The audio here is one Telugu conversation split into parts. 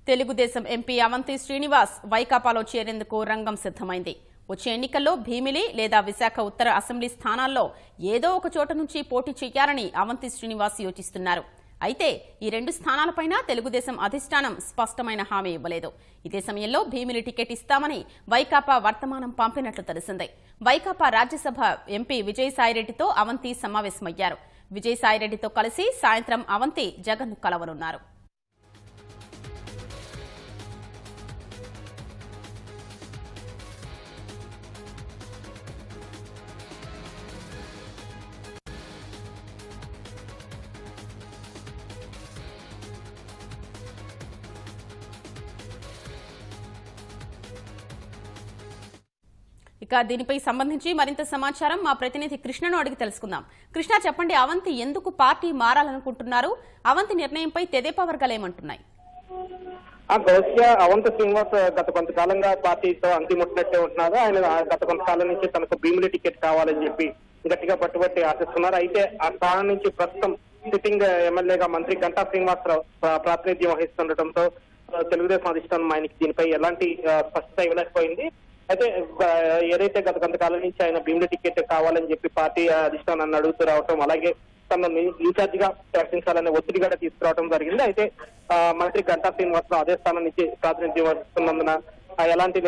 తెలుగుదేశం ఎంపీ అవంతి శ్రీనివాస్ వైకాపాలో చేరేందుకు రంగం సిద్ధమైంది. వచ్చే ఎన్నికల్లో భీమిలి లేదా విశాఖ ఉత్తర అసెంబ్లీ స్థానాల్లో ఏదో ఒక చోట నుంచి పోటీ చేయాలని అవంతి శ్రీనివాస్ యోచిస్తున్నారు. అయితే ఈ రెండు స్థానాలపైన తెలుగుదేశం అధిష్టానం స్పష్టమైన హామీ ఇవ్వలేదు. ఇదే సమయంలో భీమిలి టికెట్ ఇస్తామని వైకాపా వర్తమానం పంపినట్లు తెలిసింది. వైకాపా రాజ్యసభ ఎంపీ విజయసాయిరెడ్డితో అవంతి సమావేశమయ్యారు. విజయసాయిరెడ్డితో కలిసి సాయంత్రం అవంతి జగన్ను కలవనున్నారు. ఇక దీనిపై సంబంధించి మరింత సమాచారం మా ప్రతినిధి కృష్ణను అడిగి తెలుసుకుందాం. కృష్ణ, చెప్పండి, అవంతి ఎందుకు పార్టీ మారాలనుకుంటున్నారు? అవంతి నిర్ణయంపై తెదేపా వర్గాలు ఏమంటున్నాయి? అవంతి శ్రీనివాస్ గత కొంతకాలంగా పార్టీతో అంతిముట్టినట్టే ఉంటున్నారు. ఆయన గత కొంతకాలం నుంచి తనకు భీమిలి టికెట్ కావాలని చెప్పి గట్టిగా పట్టుబట్టి ఆశిస్తున్నారు. అయితే ఆ స్థానం నుంచి ప్రస్తుతం సిట్టింగ్ ఎమ్మెల్యేగా మంత్రి గంటా శ్రీనివాసరావు ప్రాతినిధ్యం వహిస్తుండటంతో తెలుగుదేశం అధిష్టానం ఆయనకి దీనిపై ఎలాంటి స్పష్టత ఇవ్వలేకపోయింది. అయితే ఏదైతే గత కొంతకాలం నుంచి ఆయన భీమిలి టికెట్ కావాలని చెప్పి పార్టీ అధిష్టానాన్ని అడుగుతూ రావటం, అలాగే తనను ఇన్ఛార్జ్ గా ప్రకటించాలనే ఒత్తిడి కూడా తీసుకురావడం జరిగింది. అయితే మంత్రి గంటా శ్రీనివాసరావు అదే స్థానం నుంచి ప్రాతినిధ్యం వహిస్తున్నందున ఎలాంటి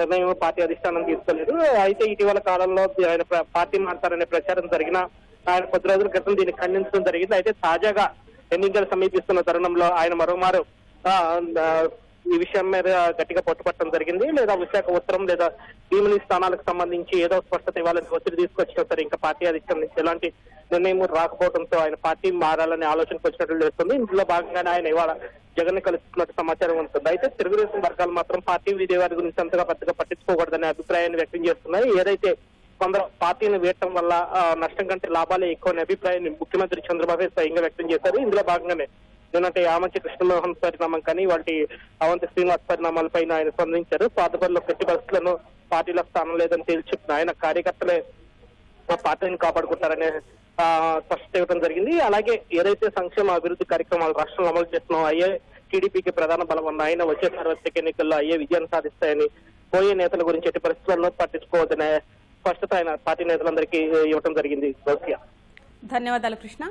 నిర్ణయం పార్టీ అధిష్టానం తీసుకోలేదు. అయితే ఇటీవల కాలంలో ఆయన పార్టీ మారుతారనే ప్రచారం జరిగినా ఆయన కొద్ది రోజుల క్రితం దీన్ని ఖండించడం జరిగింది. అయితే తాజాగా ఎన్నికలు సమీపిస్తున్న తరుణంలో ఆయన మరోమారు ఈ విషయం మీద గట్టిగా పట్టుపట్టడం జరిగింది. లేదా విశాఖ ఉత్తరం లేదా భీమిలి స్థానాలకు సంబంధించి ఏదో స్పష్టత ఇవ్వాలని ఒత్తిడి తీసుకొచ్చినా సరే ఇంకా పార్టీ అధిష్టానం నుంచి ఎలాంటి నిర్ణయం రాకపోవడంతో ఆయన పార్టీ మారాలనే ఆలోచనకు వచ్చినట్లు తెలుస్తుంది. ఇందులో భాగంగానే ఆయన ఇవాళ జగన్ కలుస్తున్నట్టు సమాచారం ఉంటుంది. అయితే తెలుగుదేశం వర్గాలు మాత్రం పార్టీ విజయవాడ గురించి అంతగా పెద్దగా పట్టించుకోకూడదనే అభిప్రాయాన్ని వ్యక్తం చేస్తున్నాయి. ఏదైతే కొందరు పార్టీని వేయటం వల్ల నష్టం కంటే లాభాలే ఎక్కువ అనే అభిప్రాయాన్ని ముఖ్యమంత్రి చంద్రబాబు స్వయంగా వ్యక్తం చేశారు. ఇందులో భాగంగానే నిన్నటి యామంచి కృష్ణమోహన్ పరిణామం కానీ వాటి అవంతి శ్రీనివాస్ పరిణామాలపైన ఆయన స్పందించారు. పాతపల్లిలో పెట్టి పరిస్థితులను పార్టీలో స్థానం లేదని తేల్చి చెప్పిన ఆయన కార్యకర్తలే పార్టీని కాపాడుకుంటారనే స్పష్టత ఇవ్వడం జరిగింది. అలాగే ఏదైతే సంక్షేమ అభివృద్ధి కార్యక్రమాలు రాష్ట్రంలో అమలు చేస్తున్నాం అయ్యే టీడీపీకి ప్రధాన బలం ఉన్న ఆయన వచ్చే సార్వత్రిక ఎన్నికల్లో అయ్యే విజయాన్ని సాధిస్తాయని, పోయే నేతల గురించి ఎట్టి పరిస్థితుల్లో పట్టించుకోవద్దనే స్పష్టత ఆయన పార్టీ నేతలందరికీ ఇవ్వడం జరిగింది. ధన్యవాదాలు కృష్ణ.